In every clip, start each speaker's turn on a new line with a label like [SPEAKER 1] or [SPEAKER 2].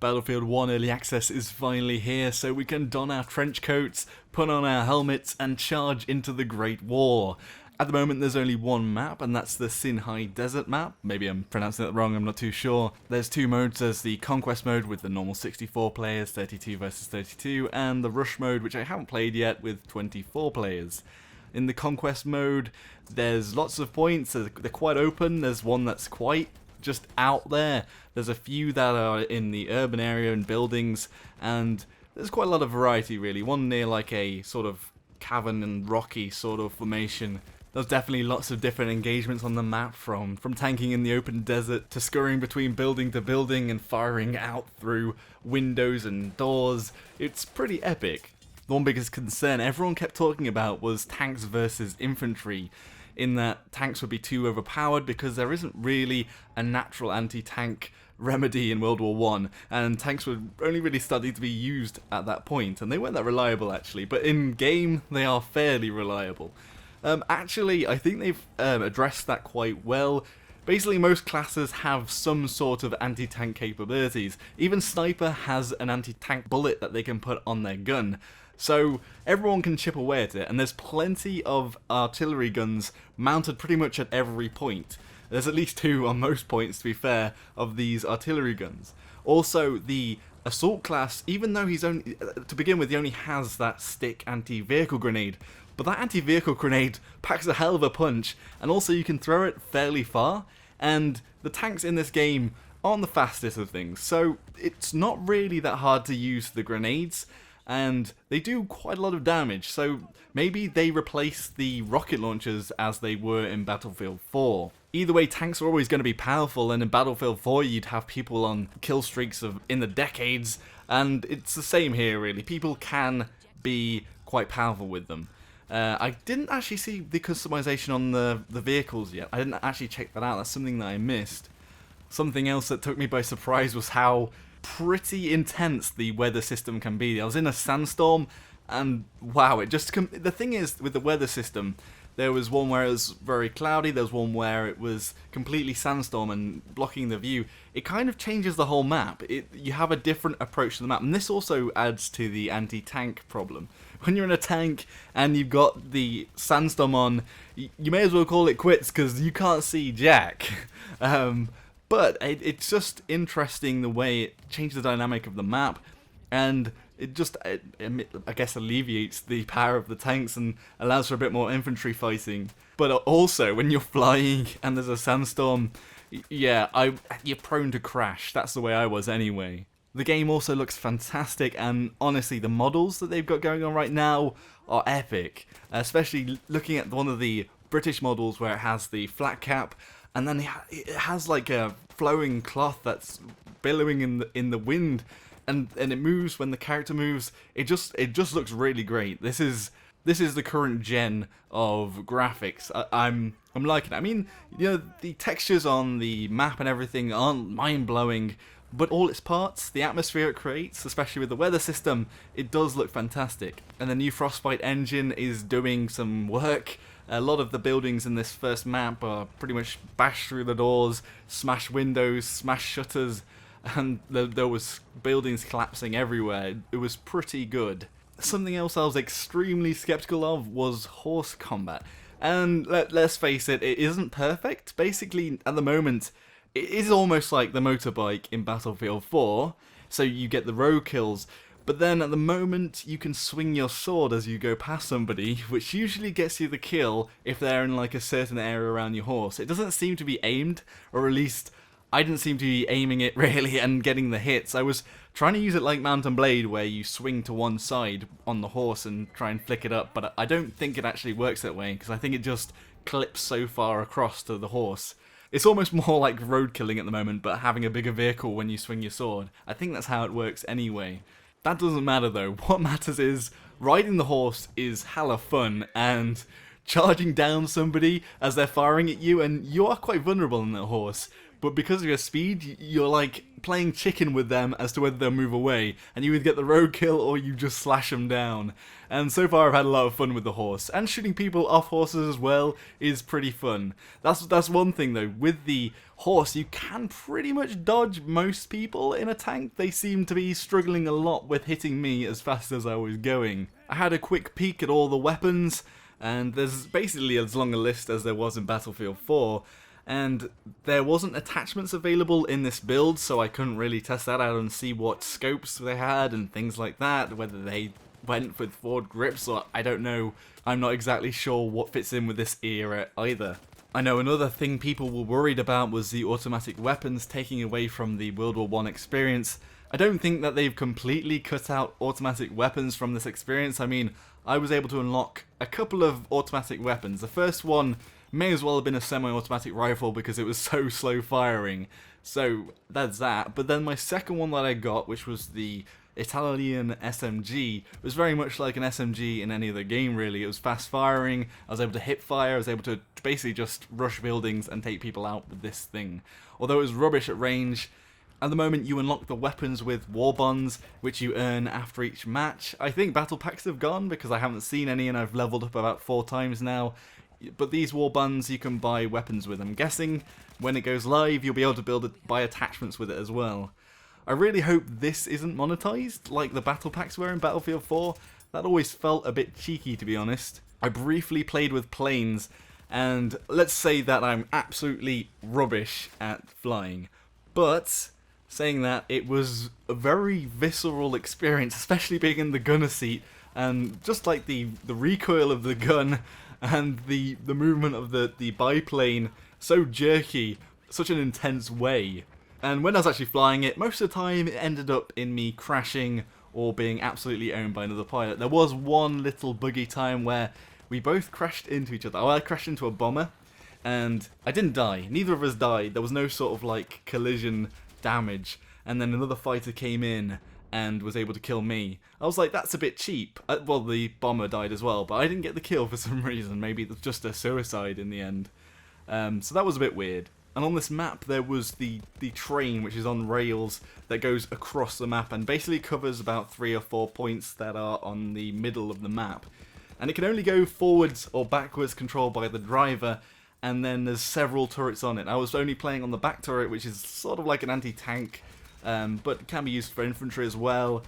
[SPEAKER 1] Battlefield 1 Early Access is finally here, so we can don our trench coats, put on our helmets, and charge into the Great War. At the moment there's only one map, and that's the Sinhai Desert map. Maybe I'm pronouncing it wrong, I'm not too sure. There's two modes, there's the Conquest mode with the normal 64 players, 32 versus 32, and the Rush mode, which I haven't played yet, with 24 players. In the Conquest mode, there's lots of points, they're quite open, there's one that's quite just out there. There's a few that are in the urban area and buildings, and there's quite a lot of variety really. One near like a sort of cavern and rocky sort of formation. There's definitely lots of different engagements on the map, from tanking in the open desert to scurrying between building to building and firing out through windows and doors. It's pretty epic. The one biggest concern everyone kept talking about was tanks versus infantry, in that tanks would be too overpowered because there isn't really a natural anti-tank remedy in World War I, and tanks were only really starting to be used at that point, and they weren't that reliable actually, but in game they are fairly reliable. Actually, I think they've addressed that quite well. Basically, most classes have some sort of anti-tank capabilities. Even Sniper has an anti-tank bullet that they can put on their gun. So everyone can chip away at it, and there's plenty of artillery guns mounted pretty much at every point. There's at least two on most points, to be fair, of these artillery guns. Also, the assault class, even though he's only, to begin with, he only has that stick anti-vehicle grenade, but that anti-vehicle grenade packs a hell of a punch, and also you can throw it fairly far, and the tanks in this game aren't the fastest of things, so it's not really that hard to use the grenades, and they do quite a lot of damage, so maybe they replace the rocket launchers as they were in Battlefield 4. Either way, tanks are always going to be powerful, and in Battlefield 4 you'd have people on kill streaks of in the decades, and it's the same here really. People can be quite powerful with them. I didn't actually see the customization on the vehicles yet. I didn't actually check that out, that's something that I missed. Something else that took me by surprise was how pretty intense the weather system can be. I was in a sandstorm, and wow, it just the thing is with the weather system, there was one where it was very cloudy, there was one where it was completely sandstorm and blocking the view. It kind of changes the whole map. You have a different approach to the map, and this also adds to the anti-tank problem. When you're in a tank and you've got the sandstorm on, you may as well call it quits because you can't see jack. But it's just interesting the way it changes the dynamic of the map, and it just, I guess, alleviates the power of the tanks and allows for a bit more infantry fighting. But also, when you're flying and there's a sandstorm, yeah, you're prone to crash. That's the way I was anyway. The game also looks fantastic, and honestly, the models that they've got going on right now are epic. Especially looking at one of the British models where it has the flat cap, and then it has like a flowing cloth that's billowing in the wind, and it moves when the character moves. It just looks really great. This is the current gen of graphics. I'm liking it. I mean, you know, the textures on the map and everything aren't mind-blowing, but all its parts, the atmosphere it creates, especially with the weather system, it does look fantastic. And the new Frostbite engine is doing some work. A lot of the buildings in this first map are pretty much bashed through the doors, smashed windows, smashed shutters, and there was buildings collapsing everywhere. It was pretty good. Something else I was extremely skeptical of was horse combat. And let's face it, it isn't perfect. Basically, at the moment, it is almost like the motorbike in Battlefield 4, so you get the road kills, but then at the moment you can swing your sword as you go past somebody, which usually gets you the kill if they're in like a certain area around your horse. It doesn't seem to be aimed, or at least I didn't seem to be aiming it really and getting the hits. I was trying to use it like Mount and Blade, where you swing to one side on the horse and try and flick it up, but I don't think it actually works that way, because I think it just clips so far across to the horse. It's almost more like road killing at the moment, but having a bigger vehicle when you swing your sword. I think that's how it works anyway. That doesn't matter though. What matters is riding the horse is hella fun, and charging down somebody as they're firing at you, and you are quite vulnerable on the horse. but because of your speed, you're like playing chicken with them as to whether they'll move away, and you either get the roadkill or you just slash them down. And so far I've had a lot of fun with the horse, and shooting people off horses as well is pretty fun. That's one thing though, with the horse you can pretty much dodge most people in a tank. They seem to be struggling a lot with hitting me as fast as I was going. I had a quick peek at all the weapons, and there's basically as long a list as there was in Battlefield 4, and there wasn't attachments available in this build, so I couldn't really test that out and see what scopes they had and things like that, whether they went with forward grips or I don't know. I'm not exactly sure what fits in with this era either. I know another thing people were worried about was the automatic weapons taking away from the World War I experience. I don't think that they've completely cut out automatic weapons from this experience. I mean, I was able to unlock a couple of automatic weapons. The first one may as well have been a semi-automatic rifle because it was so slow firing. So that's that. But then my second one that I got, which was the Italian SMG, was very much like an SMG in any other game really. It was fast firing, I was able to hip fire, I was able to basically just rush buildings and take people out with this thing. Although it was rubbish at range, at the moment you unlock the weapons with war bonds, which you earn after each match. I think battle packs have gone because I haven't seen any and I've leveled up about 4 times now. But these war bonds you can buy weapons with. I'm guessing when it goes live you'll be able to buy attachments with it as well. I really hope this isn't monetized like the battle packs were in Battlefield 4. That always felt a bit cheeky, to be honest. I briefly played with planes, and let's say that I'm absolutely rubbish at flying. But saying that, it was a very visceral experience, especially being in the gunner seat, and just like the recoil of the gun and the movement of the biplane, so jerky, such an intense way. And when I was actually flying it, most of the time it ended up in me crashing or being absolutely owned by another pilot. There was one little buggy time where we both crashed into each other. I crashed into a bomber, and I didn't die. Neither of us died. There was no sort of like collision damage. And then another fighter came in and was able to kill me. I was like, that's a bit cheap. Well, the bomber died as well, but I didn't get the kill for some reason. Maybe it was just a suicide in the end. So that was a bit weird. And on this map there was the train, which is on rails, that goes across the map and basically covers about 3 or 4 points that are on the middle of the map. And it can only go forwards or backwards, controlled by the driver, and then there's several turrets on it. I was only playing on the back turret, which is sort of like an anti-tank, but can be used for infantry as well.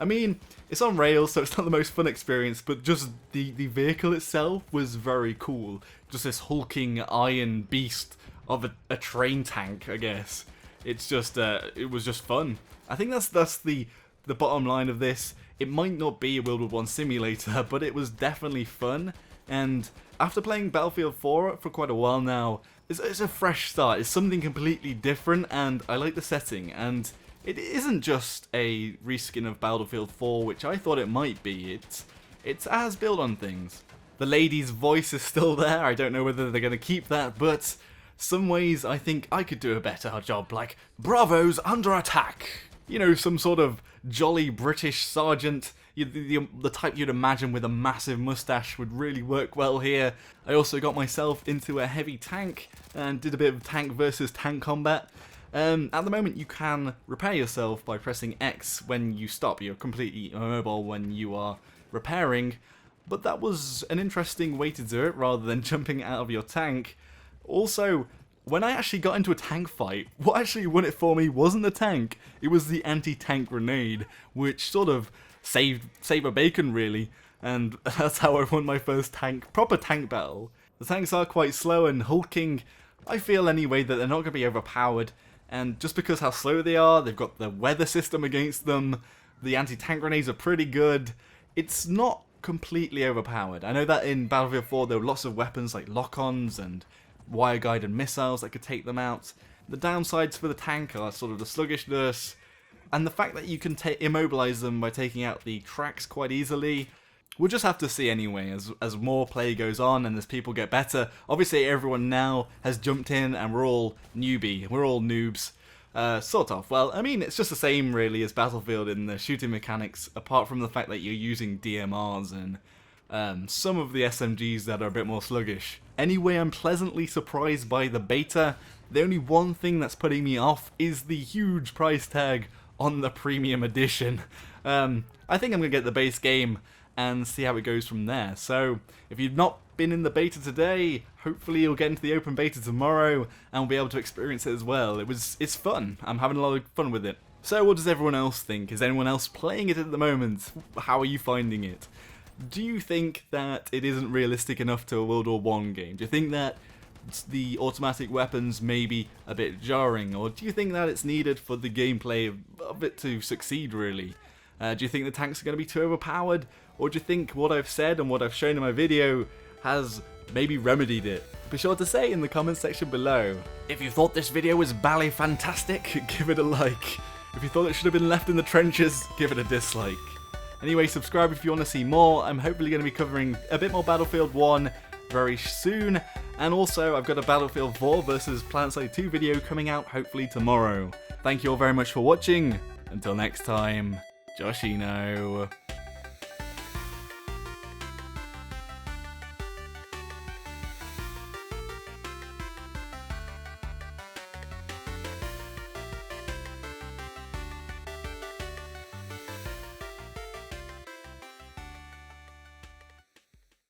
[SPEAKER 1] I mean, it's on rails, so it's not the most fun experience, but just the vehicle itself was very cool. Just this hulking iron beast of a train tank, I guess. It's just, it was just fun. I think that's the bottom line of this. It might not be a World War I simulator, but it was definitely fun. And after playing Battlefield 4 for quite a while now, it's a fresh start. It's something completely different, and I like the setting. And it isn't just a reskin of Battlefield 4, which I thought it might be. It has built on things. The lady's voice is still there. I don't know whether they're going to keep that, but some ways I think I could do a better job, like, Bravo's under attack! You know, some sort of jolly British sergeant, the type you'd imagine with a massive moustache would really work well here. I also got myself into a heavy tank and did a bit of tank versus tank combat. At the moment you can repair yourself by pressing X when you stop. You're completely immobile when you are repairing, but that was an interesting way to do it rather than jumping out of your tank. Also, when I actually got into a tank fight, what actually won it for me wasn't the tank, it was the anti-tank grenade, which sort of saved a bacon really, and that's how I won my first proper tank battle. The tanks are quite slow and hulking. I feel anyway that they're not going to be overpowered, and just because how slow they are, they've got the weather system against them, the anti-tank grenades are pretty good. It's not completely overpowered. I know that in Battlefield 4 there were lots of weapons like lock-ons and wire-guided missiles that could take them out. The downsides for the tank are sort of the sluggishness, and the fact that you can immobilize them by taking out the tracks quite easily. We'll just have to see anyway, as more play goes on and as people get better. Obviously everyone now has jumped in and we're all noobs. Sort of. Well, I mean, it's just the same really as Battlefield in the shooting mechanics, apart from the fact that you're using DMRs and some of the SMGs that are a bit more sluggish. Anyway, I'm pleasantly surprised by the beta. The only one thing that's putting me off is the huge price tag on the premium edition. I think I'm going to get the base game and see how it goes from there. So, if you've not been in the beta today, hopefully you'll get into the open beta tomorrow and will be able to experience it as well. It's fun. I'm having a lot of fun with it. So what does everyone else think? Is anyone else playing it at the moment? How are you finding it? Do you think that it isn't realistic enough to a World War I game? Do you think that the automatic weapons may be a bit jarring? Or do you think that it's needed for the gameplay of it to succeed, really? Do you think the tanks are going to be too overpowered? Or do you think what I've said and what I've shown in my video has maybe remedied it? Be sure to say in the comments section below. If you thought this video was bally fantastic, give it a like. If you thought it should have been left in the trenches, give it a dislike. Anyway, subscribe if you want to see more. I'm hopefully going to be covering a bit more Battlefield 1 very soon. And also, I've got a Battlefield 4 versus PlanetSide 2 video coming out hopefully tomorrow. Thank you all very much for watching. Until next time, Joshino.